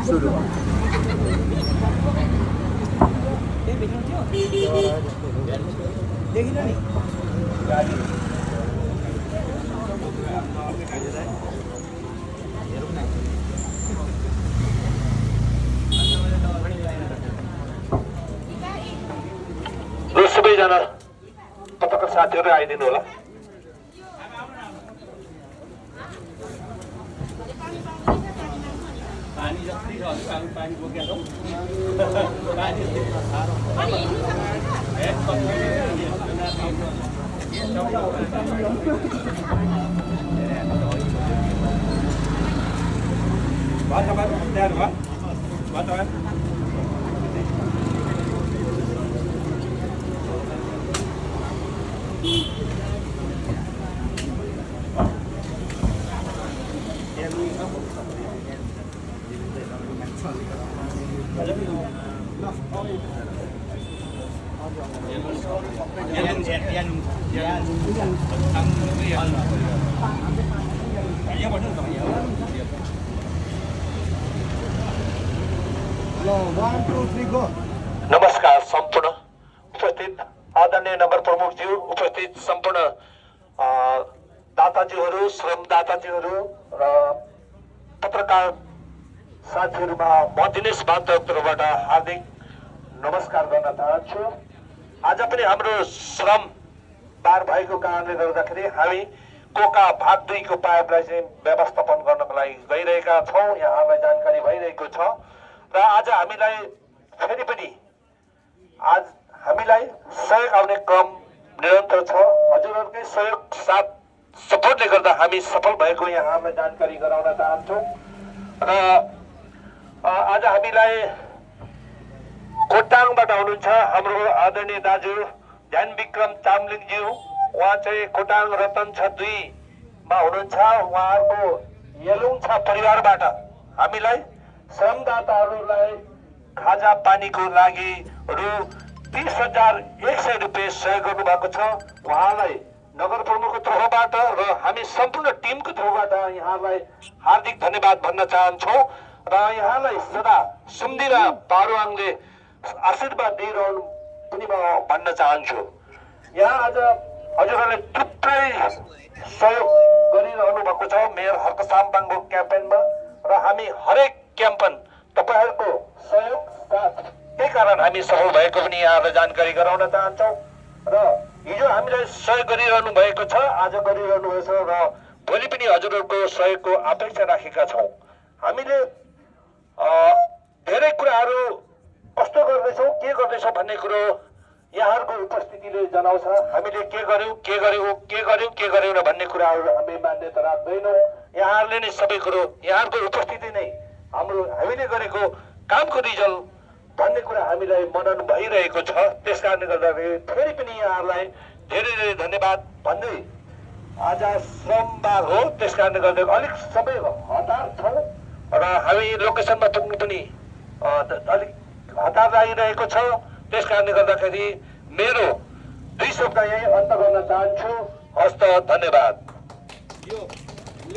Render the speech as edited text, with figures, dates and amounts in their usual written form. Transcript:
सुरु देखिन नि गाडी र सबैजना पत्रकार साथीहरू आइदिनु होला। पानी जति छ हामी पानी बोकेका छौँ। नमस्कार सम्पूर्ण उपस्थित आदरणीय नगर प्रमुखज्यू, उपस्थित सम्पूर्ण दाताज्यूहरू, श्रमदाताज्यूहरू र पत्रकार साथीहरूमा म दिनेश बान्तरबाट हार्दिक नमस्कार गर्न चाहन्छु। आज पनि हाम्रो श्रम बार भएको कारणले गर्दाखेरि हामी कोका भाग 2 को पाइपलाई चाहिँ व्यवस्थापन गर्नको लागि गइरहेका छौँ। यहाँहरूलाई जानकारी भइरहेको छ र आज हामीलाई फेरि पनि आज हामीलाई सहयोग आउने क्रम निरन्तर छ। हजुरहरूकै सहयोग साथ सपोर्टले गर्दा हामी सफल भएको यहाँहरूलाई जानकारी गराउन चाहन्छौँ। र आज हामीलाई खोटाङबाट हुनुहुन्छ हाम्रो आदरणीय दाजु ध्यान विक्रम चामलिङज्यू। उहाँ चाहिँ खोटाङ रतन छ 2 मा हुनुहुन्छ। उहाँहरूको यलुङछा परिवारबाट हामीलाई श्रमदाताहरूलाई खाजा पानीको लागि रु 30,100 रुपियाँ सहयोग गर्नुभएको छ। उहाँलाई नगर प्रमुखको तर्फबाट र हामी सम्पूर्ण टिमको तर्फबाट यहाँलाई हार्दिक धन्यवाद भन्न चाहन्छौँ र यहाँलाई सदा सुम्दिरा पारुवाङले आशीर्वाद दिइरहनु पनि म भन्न चाहन्छु। यहाँ आज हजुरहरूले थुप्रै सहयोग गरिरहनु भएको छ मेयर हर्क साम्पाङको क्याम्पेनमा र हामी हरेक क्याम्पेन तपाईँहरूको सहयोग साथ त्यही कारण हामी सफल भएको पनि यहाँहरूलाई जानकारी गराउन चाहन्छौँ। र हिजो हामीलाई सहयोग गरिरहनु भएको छ, आज गरिरहनु भएको छ र भोलि पनि हजुरहरूको सहयोगको अपेक्षा राखेका छौँ। हामीले धेरै कुराहरू कस्तो गर्दैछौँ, के गर्दैछौँ भन्ने कुरो यहाँहरूको उपस्थितिले जनाउँछ। हामीले के गर्यौँ भन्ने कुराहरू हामी मान्यता राख्दैनौँ। यहाँहरूले नै सबै कुरो, यहाँहरूको उपस्थिति नै हामीले गरेको कामको रिजल्ट भन्ने कुरा हामीलाई मनन भइरहेको छ। त्यस कारणले गर्दाखेरि फेरि पनि यहाँहरूलाई धेरै धेरै धन्यवाद भन्दै आज सोमबार हो, त्यस कारणले गर्दा अलिक सबै हतार छौँ र हामी लोकेसनमा पुग्नु पनि अलिक हतार लागिरहेको छ। त्यस कारणले गर्दाखेरि मेरो 2 शब्द यही अन्त गर्न चाहन्छु। हस्त धन्यवाद।